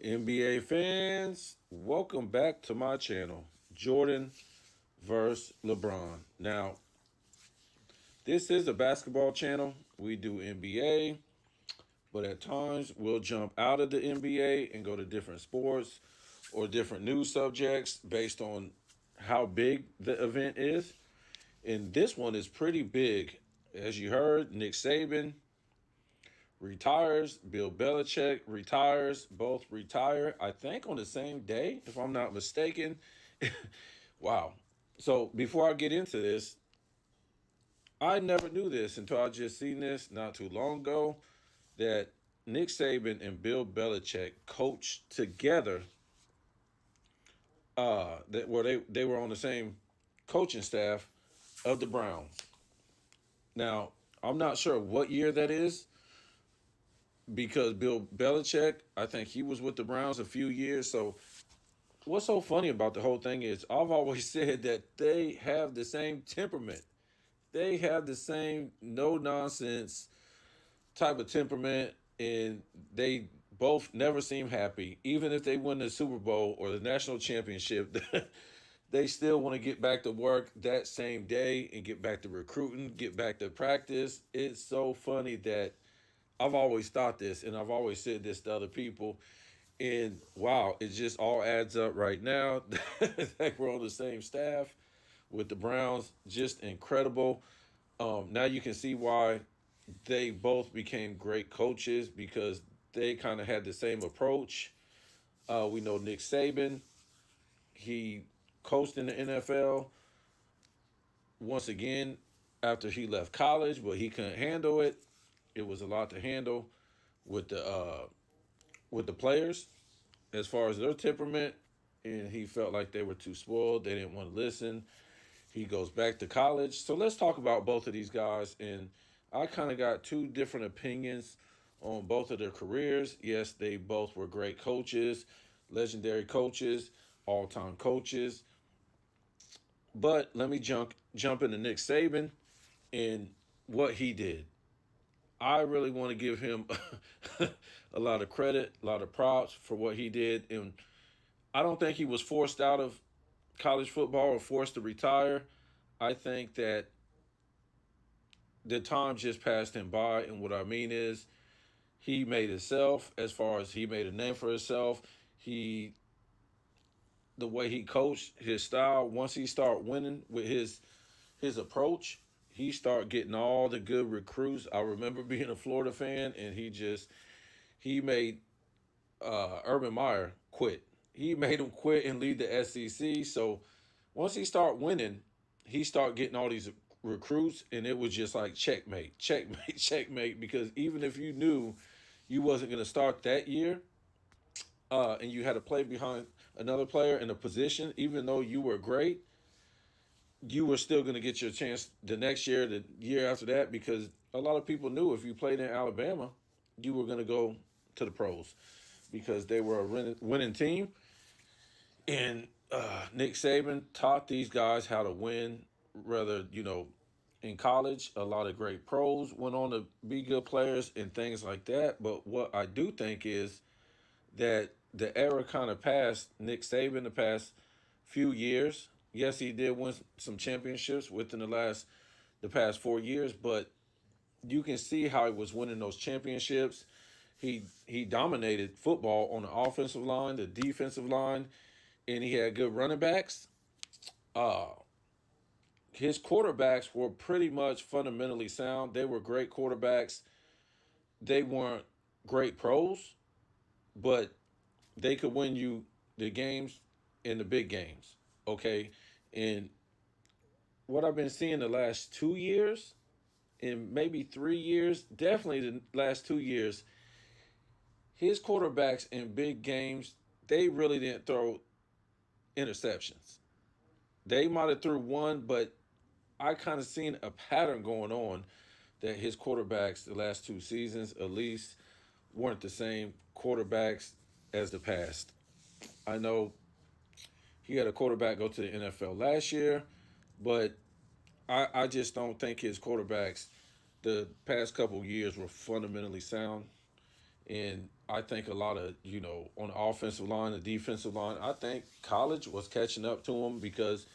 NBA fans, welcome back to my channel, Jordan vs. LeBron. Now, this is a basketball channel. We do NBA, but at times we'll jump out of the NBA and go to different sports or different news subjects based on how big the event is. And this one is pretty big. As you heard, Nick Saban retires, Bill Belichick retires, both retire, I think on the same day, if I'm not mistaken. Wow. So before I get into this, I never knew this until I just seen this not too long ago that Nick Saban and Bill Belichick coached together. That where they were on the same coaching staff of the Browns. Now I'm not sure what year that is because Bill Belichick, I think he was with the Browns a few years. So what's so funny about the whole thing is I've always said that they have the same temperament. They have the same no nonsense type of temperament, and they both never seem happy. Even if they win the Super Bowl or the national championship, they still want to get back to work that same day and get back to recruiting, get back to practice. It's so funny that I've always thought this, and I've always said this to other people. And wow, it just all adds up right now. That we're on the same staff with the Browns. Just incredible. Now you can see why they both became great coaches because they kind of had the same approach. We know Nick Saban, he coached in the NFL once again after he left college, but he couldn't handle it. It was a lot to handle with the players as far as their temperament, and he felt like they were too spoiled. They didn't want to listen. He goes back to college. So let's talk about both of these guys. And I kind of got two different opinions on both of their careers. Yes, they both were great coaches, legendary coaches, all-time coaches. But let me jump into Nick Saban and what he did. I really want to give him a lot of credit, a lot of props for what he did. And I don't think he was forced out of college football or forced to retire. I think that the time just passed him by. And what I mean is he made himself, as far as he made a name for himself. The way he coached, his style, once he started winning with his approach, he started getting all the good recruits. I remember being a Florida fan, and he made Urban Meyer quit. He made him quit and leave the SEC. So once he started winning, he started getting all these recruits, and it was just like checkmate, checkmate, checkmate. Because even if you knew you wasn't going to start that year, and you had to play behind another player in a position, even though you were great, you were still going to get your chance the next year, the year after that, because a lot of people knew if you played in Alabama, you were going to go to the pros because they were a winning team. And Nick Saban taught these guys how to win, rather, in college. A lot of great pros went on to be good players and things like that. But what I do think is that the era kind of passed Nick Saban the past few years. Yes, he did win some championships within the past 4 years, but you can see how he was winning those championships. He dominated football on the offensive line, the defensive line, and he had good running backs. Uh, his quarterbacks were pretty much fundamentally sound. They were great quarterbacks. They weren't great pros, but they could win you the games in the big games. Okay. And what I've been seeing the last 2 years, in maybe 3 years, definitely the last 2 years, his quarterbacks in big games, they really didn't throw interceptions. They might have threw one, but I kind of seen a pattern going on that his quarterbacks the last 2 seasons at least weren't the same quarterbacks as the past. I know he had a quarterback go to the NFL last year, but I just don't think his quarterbacks the past couple years were fundamentally sound. And I think a lot of, on the offensive line, the defensive line, I think college was catching up to him because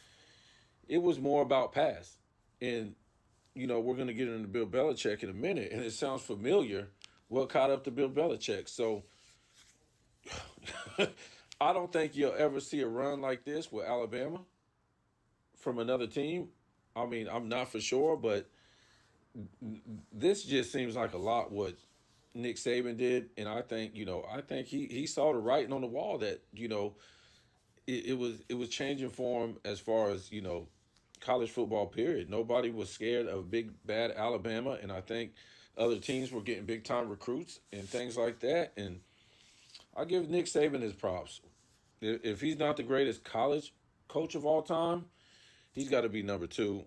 it was more about pass. And, we're going to get into Bill Belichick in a minute, and it sounds familiar what caught up to Bill Belichick. So I don't think you'll ever see a run like this with Alabama from another team. I mean, I'm not for sure, but this just seems like a lot what Nick Saban did, and I think he saw the writing on the wall that it was changing for him as far as college football. Period. Nobody was scared of big bad Alabama, and I think other teams were getting big time recruits and things like that. And I give Nick Saban his props. If he's not the greatest college coach of all time, he's got to be number two.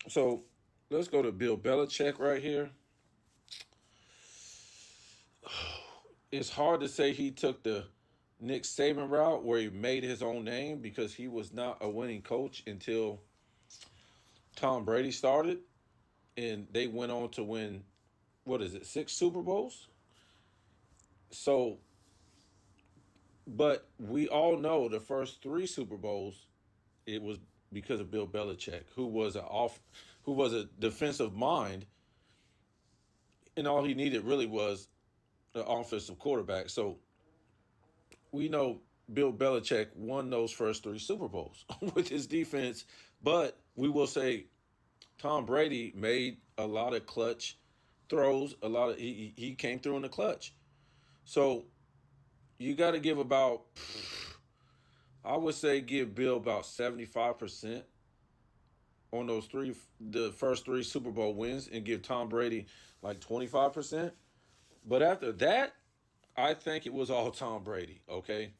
So let's go to Bill Belichick right here. It's hard to say he took the Nick Saban route where he made his own name because he was not a winning coach until Tom Brady started, and they went on to win, what is it, six Super Bowls? So, but we all know the first three Super Bowls, it was because of Bill Belichick, who was a defensive mind, and all he needed really was an offensive quarterback. So we know Bill Belichick won those first three Super Bowls with his defense, but we will say Tom Brady made a lot of clutch throws. He came through in the clutch. So you got to give about, I would say, give Bill about 75% on the first three Super Bowl wins, and give Tom Brady like 25%. But after that, I think it was all Tom Brady. Okay,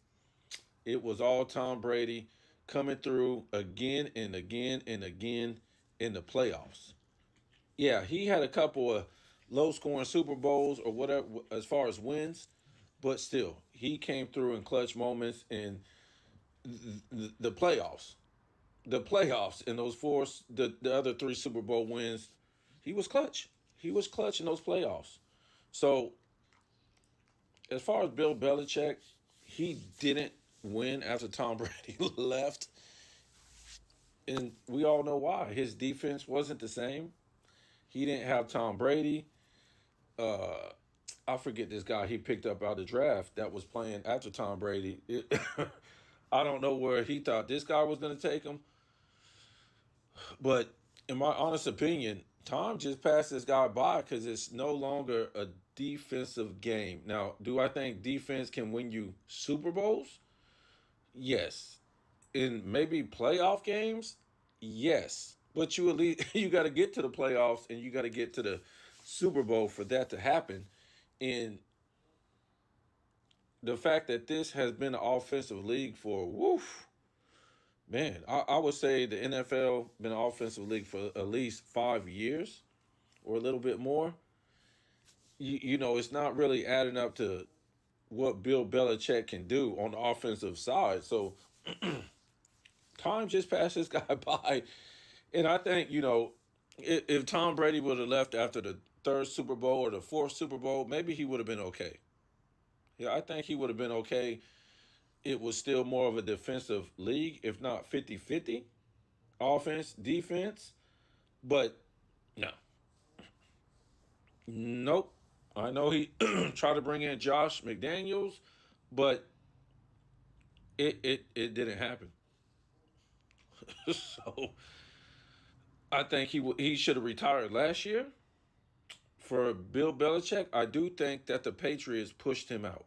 it was all Tom Brady coming through again and again and again in the playoffs. Yeah, he had a couple of low scoring Super Bowls or whatever as far as wins, but still, he came through in clutch moments in the playoffs. The playoffs in those the other three Super Bowl wins, he was clutch. He was clutch in those playoffs. So, as far as Bill Belichick, he didn't win after Tom Brady left. And we all know why. His defense wasn't the same. He didn't have Tom Brady. Uh, I forget this guy he picked up out of the draft that was playing after Tom Brady. I don't know where he thought this guy was going to take him, but in my honest opinion, Tom just passed this guy by because it's no longer a defensive game. Now, do I think defense can win you Super Bowls? Yes. In maybe playoff games? Yes. But you at least you got to get to the playoffs and you got to get to the Super Bowl for that to happen. And the fact that this has been an offensive league for woof, man, I would say the NFL been an offensive league for at least 5 years or a little bit more. It's not really adding up to what Bill Belichick can do on the offensive side. So time just passed this guy by, and I think if Tom Brady would have left after the third Super Bowl or the fourth Super Bowl, maybe he would have been okay. Yeah, I think he would have been okay. It was still more of a defensive league, if not 50-50, offense, defense. But no, nope. I know he tried to bring in Josh McDaniels, but it didn't happen. So I think he should have retired last year. For Bill Belichick, I do think that the Patriots pushed him out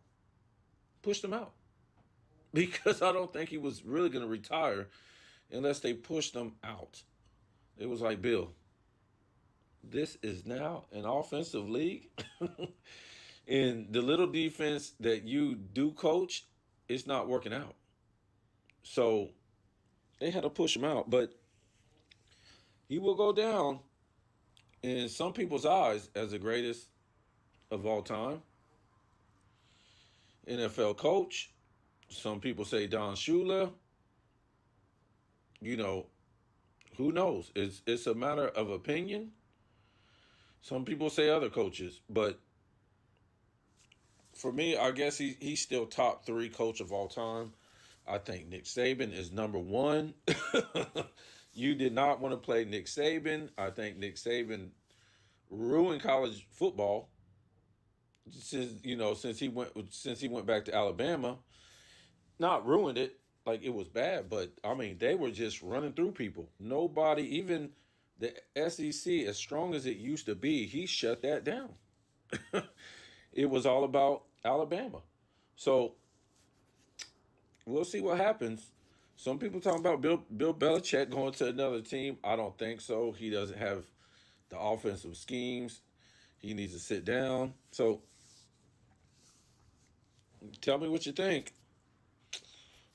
because I don't think he was really going to retire unless they pushed him out. It was like, Bill, this is now an offensive league. And the little defense that you do coach, it's not working out. So they had to push him out. But he will go down in some people's eyes as the greatest of all time. NFL coach. Some people say Don Shula. You know, who knows? It's a matter of opinion. Some people say other coaches, but for me, I guess he's still top three coach of all time. I think Nick Saban is number one. You did not want to play Nick Saban. I think Nick Saban ruined college football since he went back to Alabama. Not ruined it like it was bad, but I mean they were just running through people. Nobody, even the SEC, as strong as it used to be, he shut that down. It was all about Alabama. So we'll see what happens. Some people talking about Bill Belichick going to another team. I don't think so. He doesn't have the offensive schemes. He needs to sit down. So tell me what you think.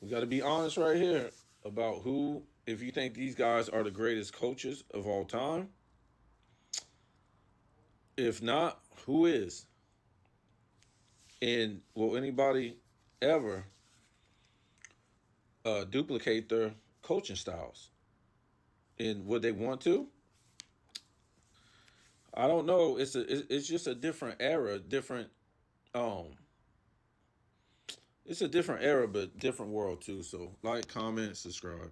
We got to be honest right here about who, if you think these guys are the greatest coaches of all time. If not, who is? And will anybody ever duplicate their coaching styles? And would they want to? I don't know. It's just a different era, different um it's a different era but different world too. So like, comment, subscribe.